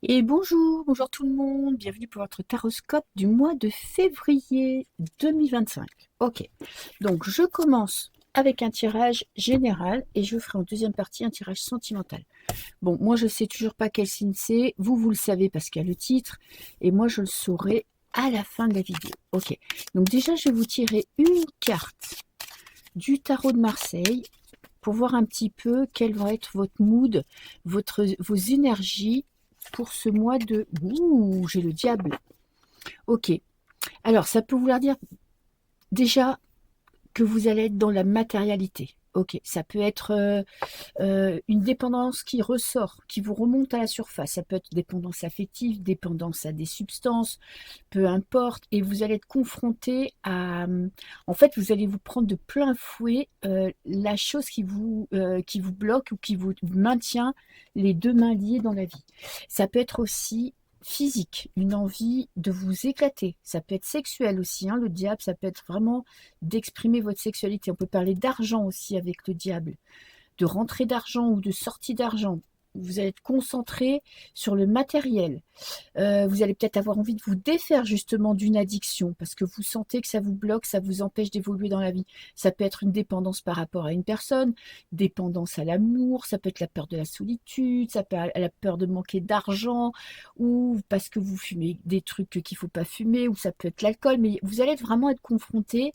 Et bonjour, bonjour tout le monde, bienvenue pour votre taroscope du mois de février 2025. Ok, donc je commence avec un tirage général et je ferai en deuxième partie un tirage sentimental. Bon, moi je sais toujours pas quel signe c'est, vous le savez parce qu'il y a le titre, et moi je le saurai à la fin de la vidéo. Ok, donc déjà je vais vous tirer une carte du tarot de Marseille pour voir un petit peu quel va être votre mood, vos énergies pour ce mois de... Ouh, j'ai le diable. Ok. Alors, ça peut vouloir dire déjà que vous allez être dans la matérialité. Ok, ça peut être une dépendance qui ressort, qui vous remonte à la surface. Ça peut être dépendance affective, dépendance à des substances, peu importe. Et vous allez être confronté à... En fait, vous allez vous prendre de plein fouet la chose qui vous bloque ou qui vous maintient les deux mains liées dans la vie. Ça peut être aussi physique, une envie de vous éclater. Ça peut être sexuel aussi, hein, le diable, ça peut être vraiment d'exprimer votre sexualité. On peut parler d'argent aussi avec le diable, de rentrée d'argent ou de sortie d'argent. Vous allez être concentré sur le matériel. Vous allez peut-être avoir envie de vous défaire justement d'une addiction parce que vous sentez que ça vous bloque, ça vous empêche d'évoluer dans la vie. Ça peut être une dépendance par rapport à une personne, dépendance à l'amour, ça peut être la peur de la solitude, ça peut être la peur de manquer d'argent ou parce que vous fumez des trucs qu'il ne faut pas fumer ou ça peut être l'alcool. Mais vous allez vraiment être confronté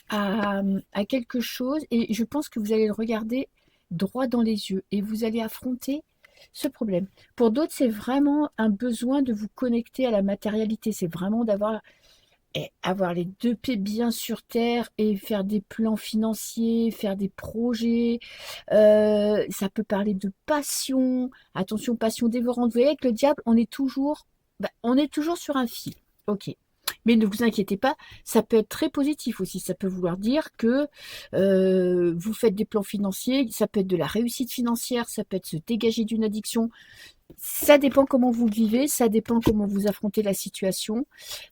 à quelque chose et je pense que vous allez le regarder droit dans les yeux et vous allez affronter ce problème. Pour d'autres, c'est vraiment un besoin de vous connecter à la matérialité. C'est vraiment avoir les deux pieds bien sur terre et faire des plans financiers, faire des projets. Ça peut parler de passion. Attention, passion dévorante. Vous voyez, avec le diable, on est toujours sur un fil. Ok. Mais ne vous inquiétez pas, ça peut être très positif aussi. Ça peut vouloir dire que vous faites des plans financiers, ça peut être de la réussite financière, ça peut être se dégager d'une addiction. Ça dépend comment vous le vivez, ça dépend comment vous affrontez la situation.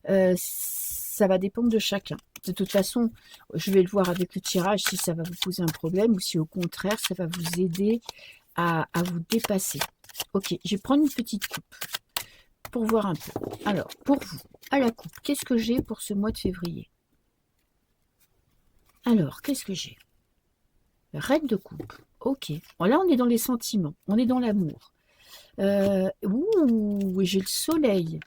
Ça va dépendre de chacun. De toute façon, je vais le voir avec le tirage si ça va vous poser un problème ou si au contraire ça va vous aider à vous dépasser. Ok, je vais prendre une petite coupe pour voir un peu. Alors, pour vous, à la coupe, qu'est-ce que j'ai pour ce mois de février? Alors, qu'est-ce que j'ai? Reine de coupe. Ok. Bon, là, on est dans les sentiments, on est dans l'amour. Ouh, j'ai le soleil.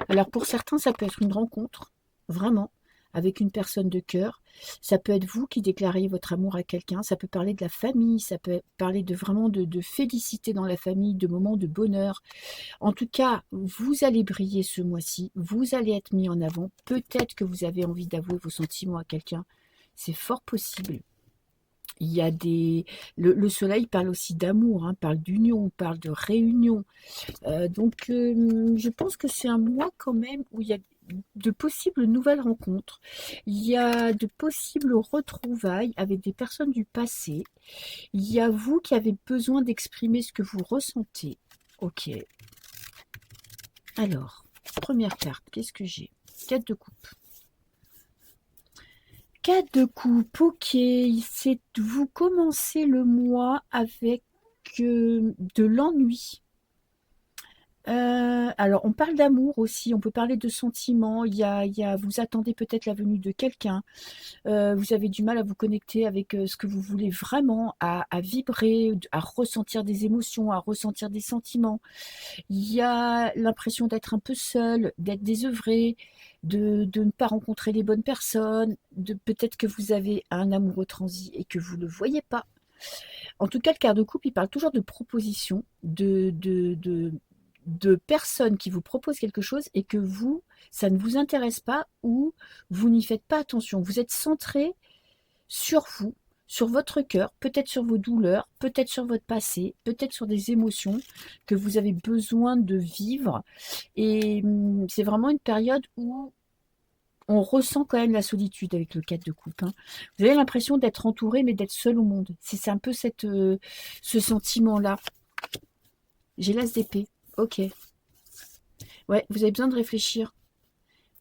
Alors pour certains, ça peut être une rencontre, vraiment, avec une personne de cœur. Ça peut être vous qui déclarez votre amour à quelqu'un. Ça peut parler de la famille. Ça peut parler de vraiment de félicité dans la famille, de moments de bonheur. En tout cas, vous allez briller ce mois-ci. Vous allez être mis en avant. Peut-être que vous avez envie d'avouer vos sentiments à quelqu'un. C'est fort possible. Il y a des... Le soleil parle aussi d'amour, hein, parle d'union, parle de réunion. Je pense que c'est un mois quand même où il y a de possibles nouvelles rencontres. Il y a de possibles retrouvailles avec des personnes du passé. Il y a vous qui avez besoin d'exprimer ce que vous ressentez. Ok. Alors, première carte, qu'est-ce que j'ai? 4 de coupe. 4 de coupe, ok. C'est vous commencez le mois avec de l'ennui. Alors, on parle d'amour aussi, on peut parler de sentiments. Vous attendez peut-être la venue de quelqu'un. Vous avez du mal à vous connecter avec ce que vous voulez vraiment, à vibrer, à ressentir des émotions, à ressentir des sentiments. Il y a l'impression d'être un peu seul, d'être désœuvré, de ne pas rencontrer les bonnes personnes, de peut-être que vous avez un amoureux transi et que vous ne le voyez pas. En tout cas, le quart de couple, il parle toujours de propositions, de personnes qui vous proposent quelque chose et que vous, ça ne vous intéresse pas ou vous n'y faites pas attention. Vous êtes centré sur vous, sur votre cœur, peut-être sur vos douleurs, peut-être sur votre passé, peut-être sur des émotions que vous avez besoin de vivre. Et c'est vraiment une période où on ressent quand même la solitude avec le 4 de coupe, hein. Vous avez l'impression d'être entouré, mais d'être seul au monde. C'est un peu ce sentiment-là. J'ai l'as d'épée. Ok. Ouais, vous avez besoin de réfléchir.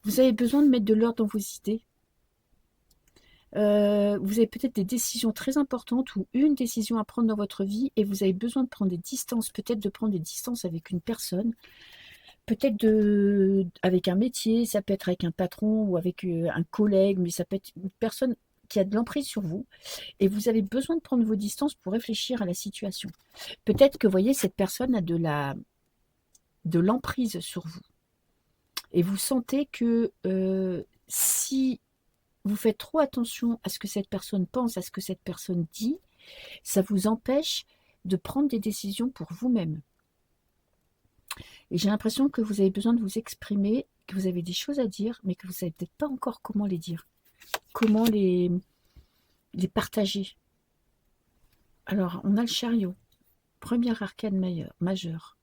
Vous avez besoin de mettre de l'ordre dans vos idées. Vous avez peut-être des décisions très importantes ou une décision à prendre dans votre vie et vous avez besoin de prendre des distances, peut-être de prendre des distances avec une personne, peut-être avec un métier, ça peut être avec un patron ou avec un collègue, mais ça peut être une personne qui a de l'emprise sur vous et vous avez besoin de prendre vos distances pour réfléchir à la situation. Peut-être que, vous voyez, cette personne a de l'emprise sur vous et vous sentez que si vous faites trop attention à ce que cette personne pense, à ce que cette personne dit, ça vous empêche de prendre des décisions pour vous-même. Et j'ai l'impression que vous avez besoin de vous exprimer, que vous avez des choses à dire, mais que vous ne savez peut-être pas encore comment les dire, comment les partager. Alors, on a le chariot, premier arcane majeur.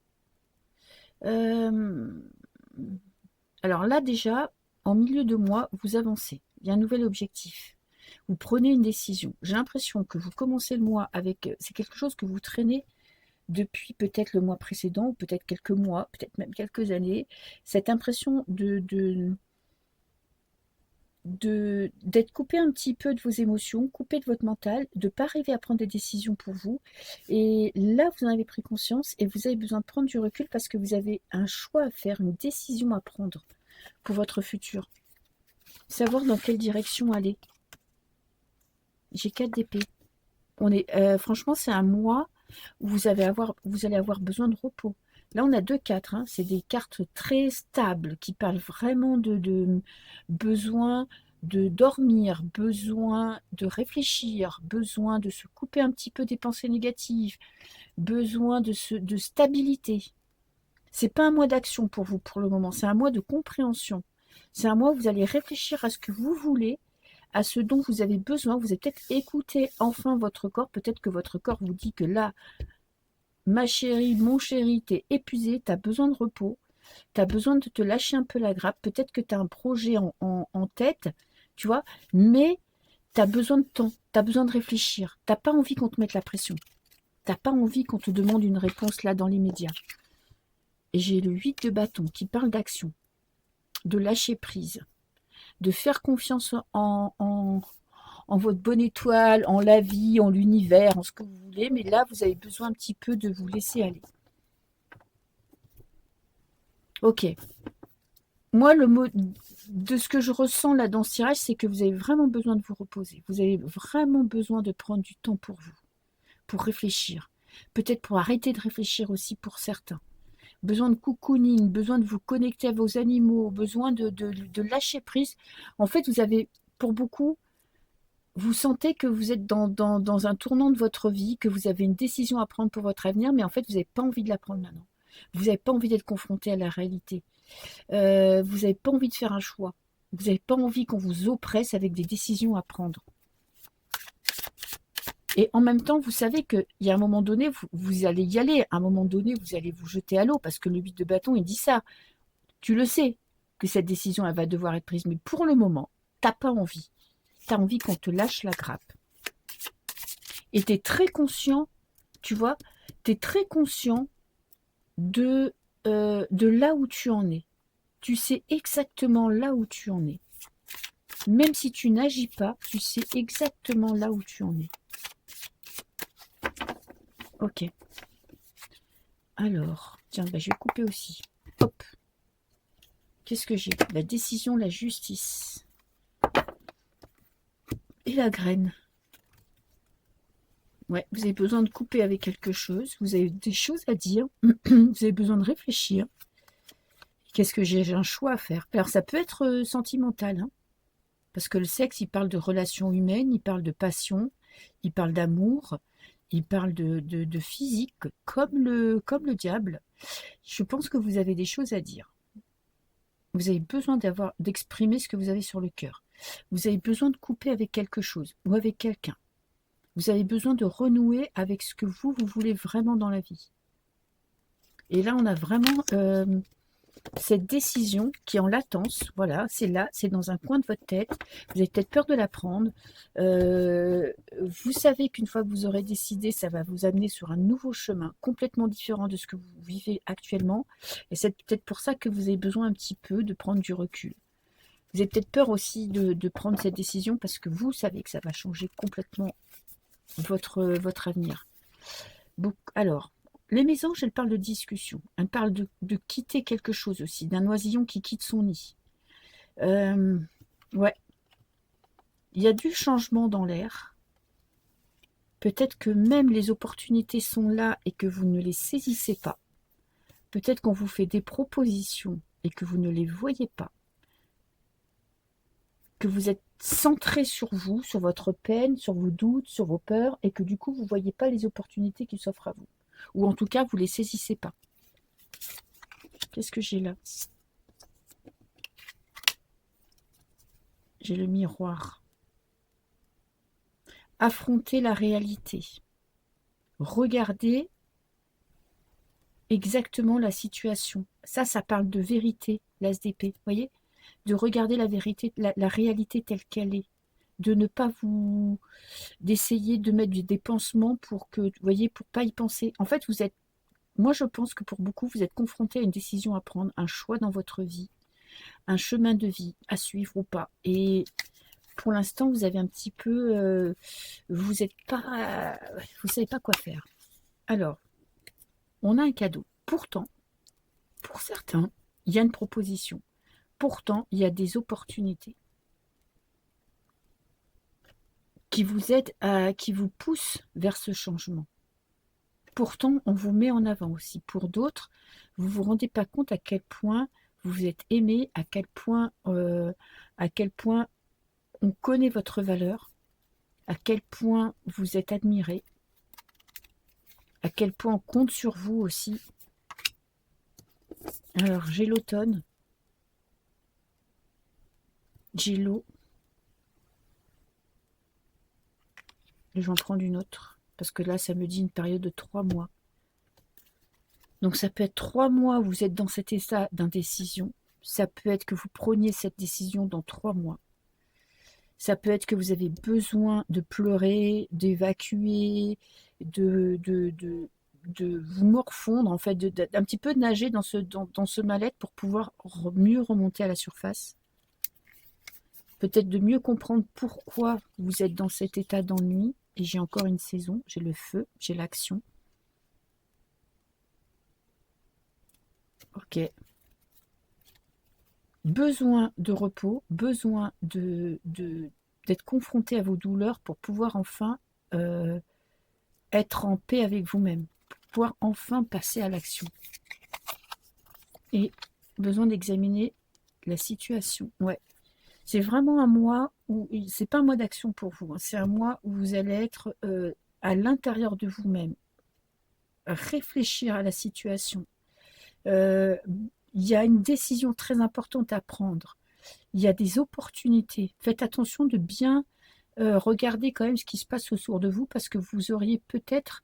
Alors là, déjà, en milieu de mois, vous avancez. Il y a un nouvel objectif. Vous prenez une décision. J'ai l'impression que vous commencez le mois avec... C'est quelque chose que vous traînez depuis peut-être le mois précédent, ou peut-être quelques mois, peut-être même quelques années. Cette impression d'être coupé un petit peu de vos émotions, coupé de votre mental, de ne pas arriver à prendre des décisions pour vous. Et là, vous en avez pris conscience et vous avez besoin de prendre du recul parce que vous avez un choix à faire, une décision à prendre pour votre futur. Savoir dans quelle direction aller. J'ai 4 d'épée. Franchement, c'est un mois où vous allez avoir besoin de repos. Là, on a 2-4. Hein. C'est des cartes très stables qui parlent vraiment de besoin de dormir, besoin de réfléchir, besoin de se couper un petit peu des pensées négatives, besoin de stabilité. C'est pas un mois d'action pour vous pour le moment, c'est un mois de compréhension. C'est un mois où vous allez réfléchir à ce que vous voulez, à ce dont vous avez besoin. Vous allez peut-être écouter enfin votre corps. Peut-être que votre corps vous dit que là, ma chérie, mon chéri, t'es épuisé, t'as besoin de repos, t'as besoin de te lâcher un peu la grappe. Peut-être que t'as un projet en tête, tu vois, mais t'as besoin de temps, t'as besoin de réfléchir. T'as pas envie qu'on te mette la pression. T'as pas envie qu'on te demande une réponse là dans l'immédiat. Et j'ai le 8 de bâton qui parle d'action, de lâcher prise, de faire confiance en votre bonne étoile, en la vie, en l'univers, en ce que vous voulez. Mais là, vous avez besoin un petit peu de vous laisser aller. Ok. Moi, le mot de ce que je ressens là dans ce tirage, c'est que vous avez vraiment besoin de vous reposer. Vous avez vraiment besoin de prendre du temps pour vous, pour réfléchir. Peut-être pour arrêter de réfléchir aussi pour certains. Besoin de cocooning, besoin de vous connecter à vos animaux, besoin de lâcher prise. En fait, vous avez, pour beaucoup, vous sentez que vous êtes dans un tournant de votre vie, que vous avez une décision à prendre pour votre avenir, mais en fait, vous n'avez pas envie de la prendre maintenant. Vous n'avez pas envie d'être confronté à la réalité. Vous n'avez pas envie de faire un choix. Vous n'avez pas envie qu'on vous oppresse avec des décisions à prendre. Et en même temps, vous savez qu'il y a un moment donné, vous allez y aller. À un moment donné, vous allez vous jeter à l'eau parce que le 8 de bâton, il dit ça. Tu le sais que cette décision, elle va devoir être prise. Mais pour le moment, tu n'as pas envie. Tu as envie qu'on te lâche la grappe. Et tu es très conscient, tu vois, tu es très conscient de là où tu en es. Tu sais exactement là où tu en es. Même si tu n'agis pas, tu sais exactement là où tu en es. Ok. Alors, tiens, je vais couper aussi. Hop. Qu'est-ce que j'ai? La décision, la justice. Et la graine. Ouais, vous avez besoin de couper avec quelque chose. Vous avez des choses à dire. Vous avez besoin de réfléchir. Qu'est-ce que j'ai un choix à faire. Alors, ça peut être sentimental. Hein, parce que le sexe, il parle de relations humaines, il parle de passion, il parle d'amour. Il parle de physique, comme le diable. Je pense que vous avez des choses à dire. Vous avez besoin d'exprimer ce que vous avez sur le cœur. Vous avez besoin de couper avec quelque chose ou avec quelqu'un. Vous avez besoin de renouer avec ce que vous voulez vraiment dans la vie. Et là, on a vraiment cette décision qui est en latence. Voilà, c'est là, c'est dans un coin de votre tête. Vous avez peut-être peur de la prendre. Vous savez qu'une fois que vous aurez décidé, ça va vous amener sur un nouveau chemin complètement différent de ce que vous vivez actuellement. Et c'est peut-être pour ça que vous avez besoin un petit peu de prendre du recul. Vous avez peut-être peur aussi de prendre cette décision parce que vous savez que ça va changer complètement votre avenir. Donc, alors, les mésanges, elles parlent de discussion. Elles parlent de quitter quelque chose aussi, d'un oisillon qui quitte son nid. Ouais, il y a du changement dans l'air. Peut-être que même les opportunités sont là et que vous ne les saisissez pas. Peut-être qu'on vous fait des propositions et que vous ne les voyez pas. Que vous êtes centré sur vous, sur votre peine, sur vos doutes, sur vos peurs, et que du coup, vous ne voyez pas les opportunités qui s'offrent à vous. Ou en tout cas, vous ne les saisissez pas. Qu'est-ce que j'ai là? J'ai le miroir. Affronter la réalité. Regardez exactement la situation. Ça parle de vérité, l'ASDP. Vous voyez? De regarder la vérité, la réalité telle qu'elle est. De ne pas vous... d'essayer de mettre des pansements pour que, vous voyez, pour pas y penser. En fait, vous êtes... Moi, je pense que pour beaucoup, vous êtes confronté à une décision à prendre, un choix dans votre vie, un chemin de vie à suivre ou pas. Et pour l'instant, vous avez un petit peu... vous n'êtes pas... vous savez pas quoi faire. Alors, on a un cadeau. Pourtant, pour certains, il y a une proposition. Pourtant, il y a des opportunités qui vous aident, qui vous poussent vers ce changement. Pourtant, on vous met en avant aussi. Pour d'autres, vous ne vous rendez pas compte à quel point vous êtes aimé, à quel point on connaît votre valeur, à quel point vous êtes admiré, à quel point on compte sur vous aussi. Alors, j'ai l'automne, j'ai l'eau, et je vais en prendre une autre, parce que là, ça me dit une période de 3 mois. Donc, ça peut être 3 mois où vous êtes dans cet état d'indécision. Ça peut être que vous preniez cette décision dans 3 mois. Ça peut être que vous avez besoin de pleurer, d'évacuer, de vous morfondre, en fait, d'un petit peu de nager dans ce mal-être pour pouvoir mieux remonter à la surface. Peut-être de mieux comprendre pourquoi vous êtes dans cet état d'ennui. Et j'ai encore une saison, j'ai le feu, j'ai l'action. Ok. Besoin de repos, besoin d'être confronté à vos douleurs pour pouvoir enfin être en paix avec vous-même, pour pouvoir enfin passer à l'action. Et besoin d'examiner la situation. Ouais. C'est vraiment un mois où, c'est pas un mois d'action pour vous, hein, c'est un mois où vous allez être à l'intérieur de vous-même, réfléchir à la situation. Il y a une décision très importante à prendre. Il y a des opportunités. Faites attention de bien regarder quand même ce qui se passe autour de vous parce que vous auriez peut-être,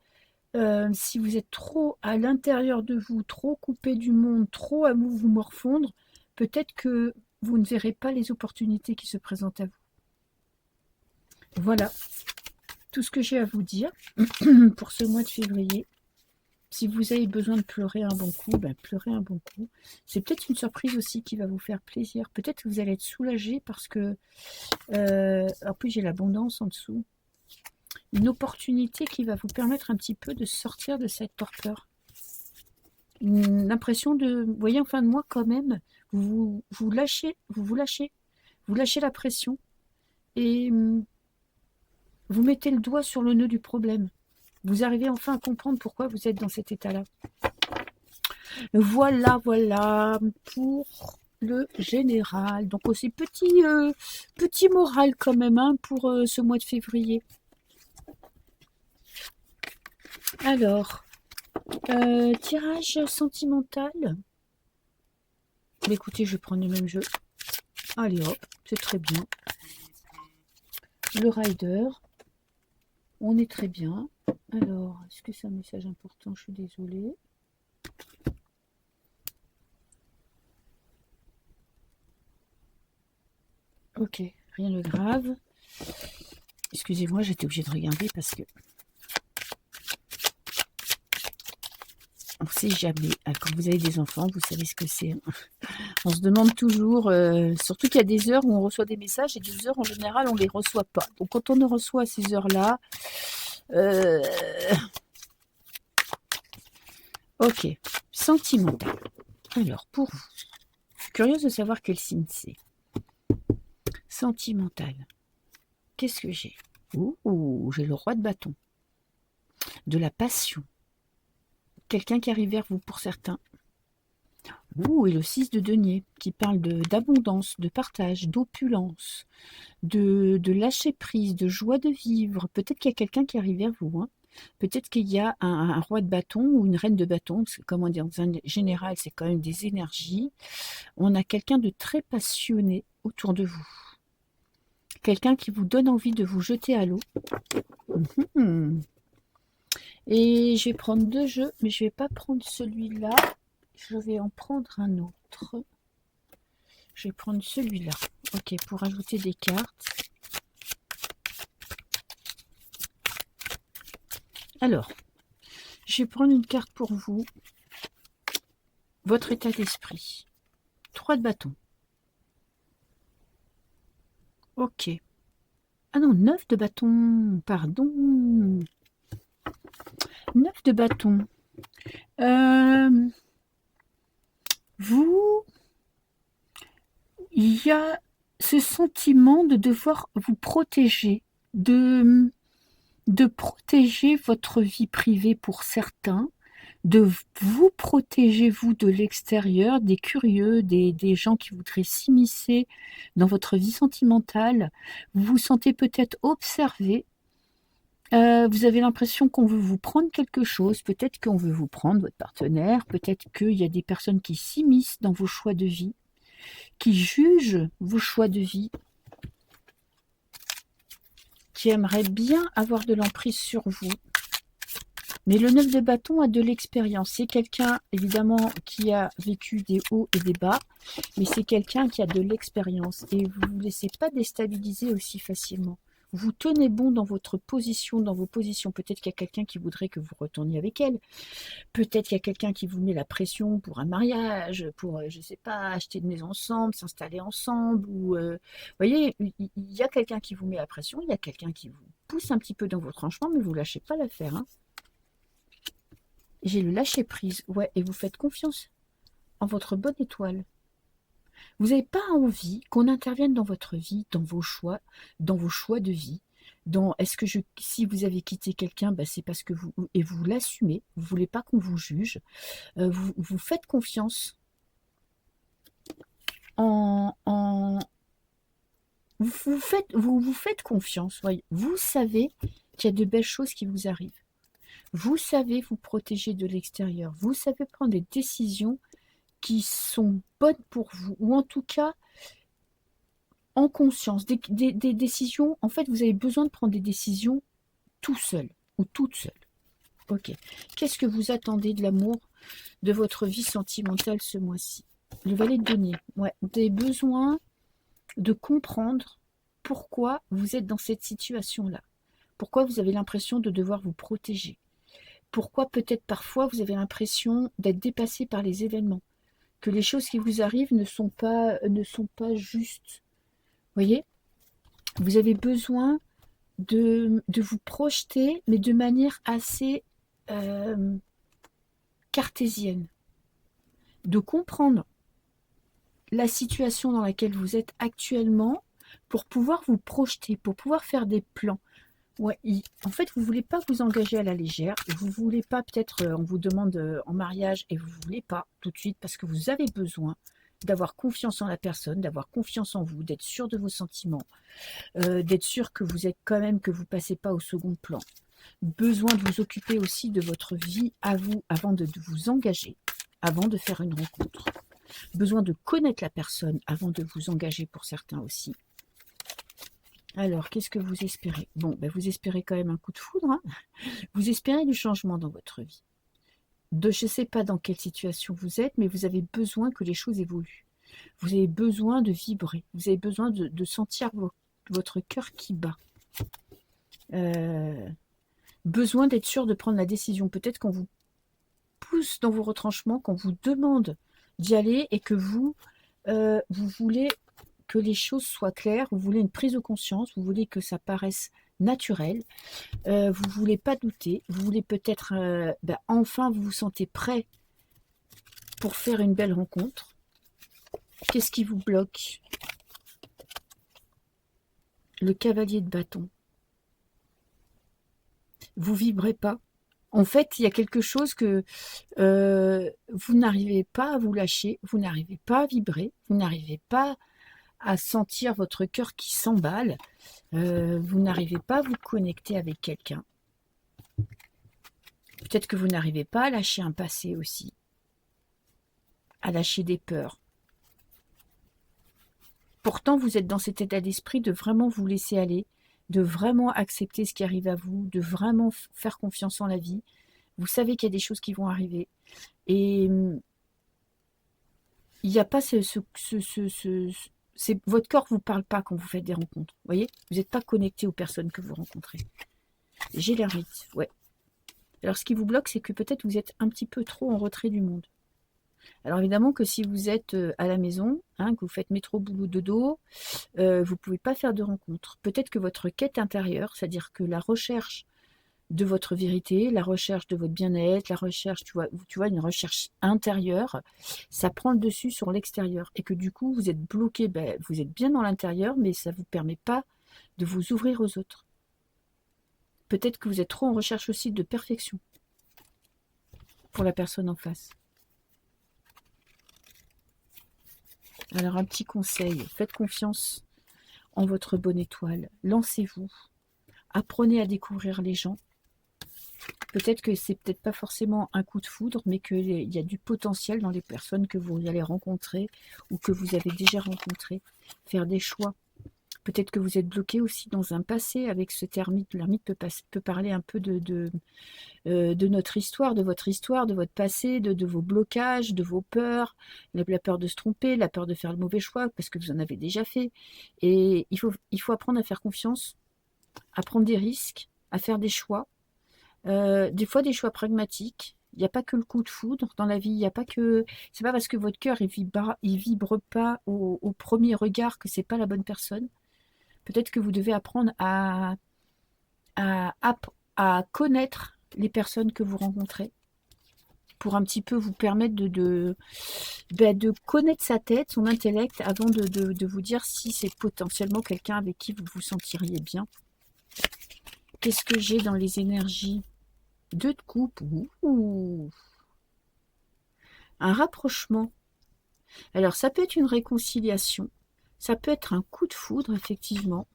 si vous êtes trop à l'intérieur de vous, trop coupé du monde, trop à vous morfondre, peut-être que vous ne verrez pas les opportunités qui se présentent à vous. Voilà tout ce que j'ai à vous dire pour ce mois de février. Si vous avez besoin de pleurer un bon coup, ben pleurez un bon coup. C'est peut-être une surprise aussi qui va vous faire plaisir. Peut-être que vous allez être soulagé parce que, en plus j'ai l'abondance en dessous. Une opportunité qui va vous permettre un petit peu de sortir de cette torpeur. L'impression de, vous voyez, en fin de mois quand même, vous lâchez la pression et vous mettez le doigt sur le nœud du problème. Vous arrivez enfin à comprendre pourquoi vous êtes dans cet état-là. Voilà pour le général. Donc aussi petit moral quand même hein, pour ce mois de février. Alors, tirage sentimental. Écoutez, je vais prendre le même jeu. Allez hop, c'est très bien. Le rider. On est très bien. Alors, est-ce que c'est un message important? Je suis désolée. Ok, rien de grave. Excusez-moi, j'étais obligée de regarder parce que ne sait jamais. Quand vous avez des enfants, vous savez ce que c'est. On se demande toujours, surtout qu'il y a des heures où on reçoit des messages et des heures en général on ne les reçoit pas. Donc quand on ne reçoit à ces heures-là, ok, sentimental. Alors pour vous, je suis curieuse de savoir quel signe c'est. Sentimental. Qu'est-ce que j'ai? Ouh, j'ai le roi de bâton. De la passion. Quelqu'un qui arrive vers vous pour certains. Ouh, et le 6 de denier, qui parle d'abondance, de partage, d'opulence, de lâcher prise, de joie de vivre. Peut-être qu'il y a quelqu'un qui arrive vers vous. Hein. Peut-être qu'il y a un roi de bâton ou une reine de bâton. Comment dire, en général, c'est quand même des énergies. On a quelqu'un de très passionné autour de vous. Quelqu'un qui vous donne envie de vous jeter à l'eau. Et je vais prendre 2 jeux, mais je ne vais pas prendre celui-là. Je vais en prendre un autre. Je vais prendre celui-là. Ok, pour ajouter des cartes. Alors, je vais prendre une carte pour vous. Votre état d'esprit. 3 de bâton. Ok. Ah non, 9 de bâton. Pardon. 9 de bâton. Vous, il y a ce sentiment de devoir vous protéger, de protéger votre vie privée pour certains, de vous protéger, vous, de l'extérieur, des curieux, des gens qui voudraient s'immiscer dans votre vie sentimentale. Vous vous sentez peut-être observé. Vous avez l'impression qu'on veut vous prendre quelque chose, peut-être qu'on veut vous prendre votre partenaire, peut-être qu'il y a des personnes qui s'immiscent dans vos choix de vie, qui jugent vos choix de vie, qui aimeraient bien avoir de l'emprise sur vous. Mais le 9 de bâton a de l'expérience. C'est quelqu'un, évidemment, qui a vécu des hauts et des bas, mais c'est quelqu'un qui a de l'expérience. Et vous ne vous laissez pas déstabiliser aussi facilement. Vous tenez bon dans votre position, dans vos positions. Peut-être qu'il y a quelqu'un qui voudrait que vous retourniez avec elle. Peut-être qu'il y a quelqu'un qui vous met la pression pour un mariage, pour, je ne sais pas, acheter une maison ensemble, s'installer ensemble. Ou, vous voyez, il y a quelqu'un qui vous met la pression, il y a quelqu'un qui vous pousse un petit peu dans votre tranchement, mais vous ne lâchez pas l'affaire. Hein. J'ai le lâcher prise, ouais, et vous faites confiance en votre bonne étoile. Vous n'avez pas envie qu'on intervienne dans votre vie, dans vos choix de vie. Est-ce que si vous avez quitté quelqu'un, c'est parce que vous l'assumez, vous ne voulez pas qu'on vous juge, vous faites confiance vous faites confiance, voyez. Vous savez qu'il y a de belles choses qui vous arrivent. Vous savez vous protéger de l'extérieur. Vous savez prendre des décisions qui sont bonnes pour vous, ou en tout cas en conscience. Des décisions, en fait, vous avez besoin de prendre des décisions tout seul ou toute seule. Ok. Qu'est-ce que vous attendez de l'amour, de votre vie sentimentale ce mois-ci? Le valet de denier. Ouais. Des besoins de comprendre pourquoi vous êtes dans cette situation-là. Pourquoi vous avez l'impression de devoir vous protéger. Pourquoi peut-être parfois vous avez l'impression d'être dépassé par les événements, que les choses qui vous arrivent ne sont pas justes. Vous voyez, vous avez besoin de vous projeter, mais de manière assez cartésienne, de comprendre la situation dans laquelle vous êtes actuellement pour pouvoir vous projeter, pour pouvoir faire des plans. Ouais, en fait, vous ne voulez pas vous engager à la légère. Vous ne voulez pas, peut-être, on vous demande en mariage et vous ne voulez pas tout de suite parce que vous avez besoin d'avoir confiance en la personne, d'avoir confiance en vous, d'être sûr de vos sentiments, d'être sûr que vous êtes quand même, que vous ne passez pas au second plan. Besoin de vous occuper aussi de votre vie à vous avant de vous engager, avant de faire une rencontre. Besoin de connaître la personne avant de vous engager pour certains aussi. Alors, qu'est-ce que vous espérez? Bon, vous espérez quand même un coup de foudre. Hein. Vous espérez du changement dans votre vie. Je ne sais pas dans quelle situation vous êtes, mais vous avez besoin que les choses évoluent. Vous avez besoin de vibrer. Vous avez besoin de sentir votre cœur qui bat. Besoin d'être sûr de prendre la décision. Peut-être qu'on vous pousse dans vos retranchements, qu'on vous demande d'y aller et que vous voulez que les choses soient claires, vous voulez une prise de conscience, vous voulez que ça paraisse naturel, vous voulez pas douter, vous voulez peut-être, enfin vous vous sentez prêt pour faire une belle rencontre. Qu'est-ce qui vous bloque? Le cavalier de bâton. Vous vibrez pas. En fait, il y a quelque chose que vous n'arrivez pas à vous lâcher, vous n'arrivez pas à vibrer, vous n'arrivez pas à sentir votre cœur qui s'emballe, vous n'arrivez pas à vous connecter avec quelqu'un. Peut-être que vous n'arrivez pas à lâcher un passé aussi, à lâcher des peurs. Pourtant, vous êtes dans cet état d'esprit de vraiment vous laisser aller, de vraiment accepter ce qui arrive à vous, de vraiment faire confiance en la vie. Vous savez qu'il y a des choses qui vont arriver. Et il n'y a pas votre corps ne vous parle pas quand vous faites des rencontres. Vous voyez, vous n'êtes pas connecté aux personnes que vous rencontrez. J'ai l'ermite, ouais. Alors, ce qui vous bloque, c'est que peut-être vous êtes un petit peu trop en retrait du monde. Alors, évidemment que si vous êtes à la maison, que vous faites métro, boulot, dodo, vous ne pouvez pas faire de rencontres. Peut-être que votre quête intérieure, c'est-à-dire que la recherche de votre vérité, la recherche de votre bien-être, la recherche, tu vois, une recherche intérieure, ça prend le dessus sur l'extérieur. Et que du coup, vous êtes bloqué, vous êtes bien dans l'intérieur, mais ça ne vous permet pas de vous ouvrir aux autres. Peut-être que vous êtes trop en recherche aussi de perfection pour la personne en face. Alors un petit conseil, faites confiance en votre bonne étoile, lancez-vous, apprenez à découvrir les gens. Peut-être que c'est peut-être pas forcément un coup de foudre, mais qu'il y a du potentiel dans les personnes que vous allez rencontrer ou que vous avez déjà rencontrées. Faire des choix. Peut-être que vous êtes bloqué aussi dans un passé avec cet ermite. L'ermite peut parler un peu de notre histoire, de votre passé, de vos blocages, de vos peurs, la peur de se tromper, la peur de faire le mauvais choix, parce que vous en avez déjà fait. Et il faut apprendre à faire confiance, à prendre des risques, à faire des choix. Des fois, des choix pragmatiques. Il n'y a pas que le coup de foudre dans la vie. Il n'y a pas que. C'est pas parce que votre cœur il vibre pas au premier regard que c'est pas la bonne personne. Peut-être que vous devez apprendre à connaître les personnes que vous rencontrez pour un petit peu vous permettre de connaître sa tête, son intellect, avant de vous dire si c'est potentiellement quelqu'un avec qui vous vous sentiriez bien. Qu'est-ce que j'ai dans les énergies? 2 de coupe. Ouh. Un rapprochement. Alors, ça peut être une réconciliation. Ça peut être un coup de foudre, effectivement.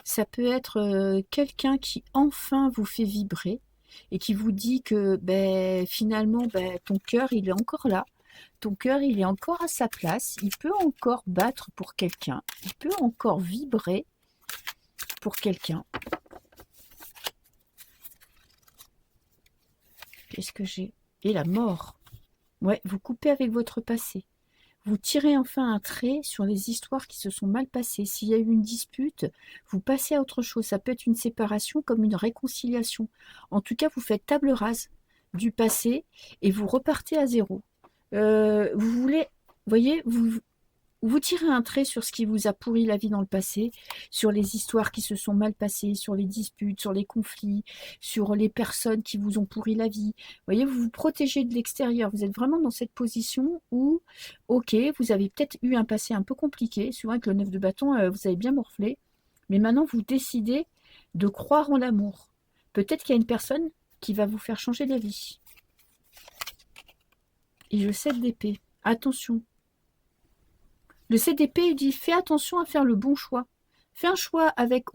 Ça peut être quelqu'un qui enfin vous fait vibrer et qui vous dit que finalement, ton cœur, il est encore là. Ton cœur, il est encore à sa place. Il peut encore battre pour quelqu'un. Il peut encore vibrer pour quelqu'un. Qu'est-ce que j'ai? Et la mort. Ouais, vous coupez avec votre passé. Vous tirez enfin un trait sur les histoires qui se sont mal passées. S'il y a eu une dispute, vous passez à autre chose. Ça peut être une séparation comme une réconciliation. En tout cas, vous faites table rase du passé et vous repartez à zéro. Vous voulez, voyez, vous tirez un trait sur ce qui vous a pourri la vie dans le passé, sur les histoires qui se sont mal passées, sur les disputes, sur les conflits, sur les personnes qui vous ont pourri la vie. Vous voyez, vous vous protégez de l'extérieur. Vous êtes vraiment dans cette position où, ok, vous avez peut-être eu un passé un peu compliqué. Souvent avec le 9 de bâton, vous avez bien morflé. Mais maintenant, vous décidez de croire en l'amour. Peut-être qu'il y a une personne qui va vous faire changer d'avis. Et je 7 d'épée. Attention. Le CDP, il dit, fais attention à faire le bon choix. Fais un choix avec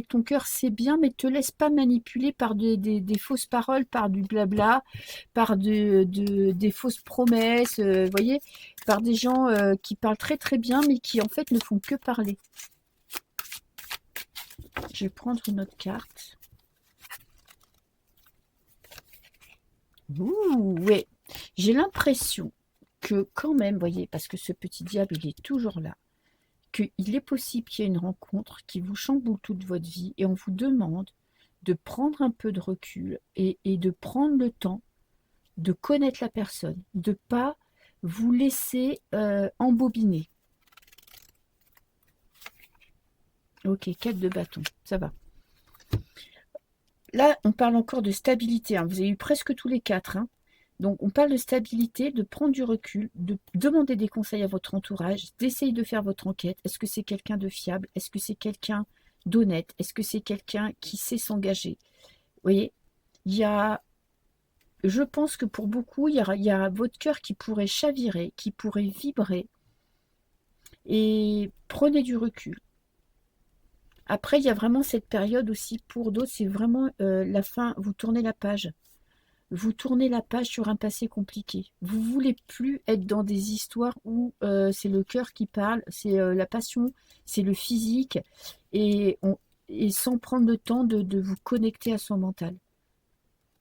ton cœur, c'est bien, mais te laisse pas manipuler par des fausses paroles, par du blabla, par des fausses promesses, voyez, par des gens qui parlent très très bien, mais qui en fait ne font que parler. Je vais prendre une autre carte. Ouh, ouais. J'ai l'impression que quand même, voyez, parce que ce petit diable, il est toujours là, qu'il est possible qu'il y ait une rencontre qui vous chamboule toute votre vie et on vous demande de prendre un peu de recul et de prendre le temps de connaître la personne, de ne pas vous laisser embobiner. Ok, 4 de bâton, ça va. Là, on parle encore de stabilité. Hein. Vous avez eu presque tous les 4. Hein. Donc, on parle de stabilité, de prendre du recul, de demander des conseils à votre entourage, d'essayer de faire votre enquête. Est-ce que c'est quelqu'un de fiable? Est-ce que c'est quelqu'un d'honnête? Est-ce que c'est quelqu'un qui sait s'engager? Vous voyez, il y a, je pense que pour beaucoup, il y a votre cœur qui pourrait chavirer, qui pourrait vibrer. Et prenez du recul. Après, il y a vraiment cette période aussi, pour d'autres, c'est vraiment la fin, vous tournez la page. Vous tournez la page sur un passé compliqué. Vous voulez plus être dans des histoires où c'est le cœur qui parle, c'est la passion, c'est le physique, et, et sans prendre le temps de vous connecter à son mental.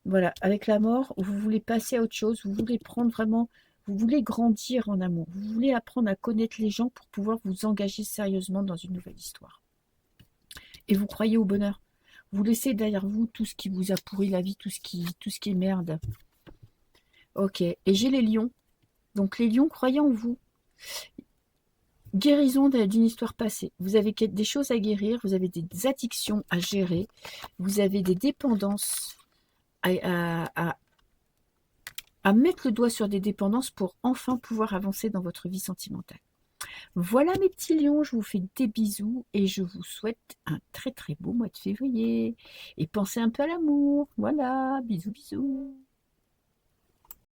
Voilà, avec la mort, vous voulez passer à autre chose, vous voulez prendre vraiment, vous voulez grandir en amour, vous voulez apprendre à connaître les gens pour pouvoir vous engager sérieusement dans une nouvelle histoire. Et vous croyez au bonheur. Vous laissez derrière vous tout ce qui vous a pourri la vie, tout ce qui est merde. Ok, et j'ai les lions. Donc les lions, croyez en vous. Guérison d'une histoire passée. Vous avez des choses à guérir, vous avez des addictions à gérer, vous avez des dépendances à mettre le doigt sur des dépendances pour enfin pouvoir avancer dans votre vie sentimentale. Voilà mes petits lions, je vous fais des bisous et je vous souhaite un très très beau mois de février. Et pensez un peu à l'amour. Voilà, bisous bisous.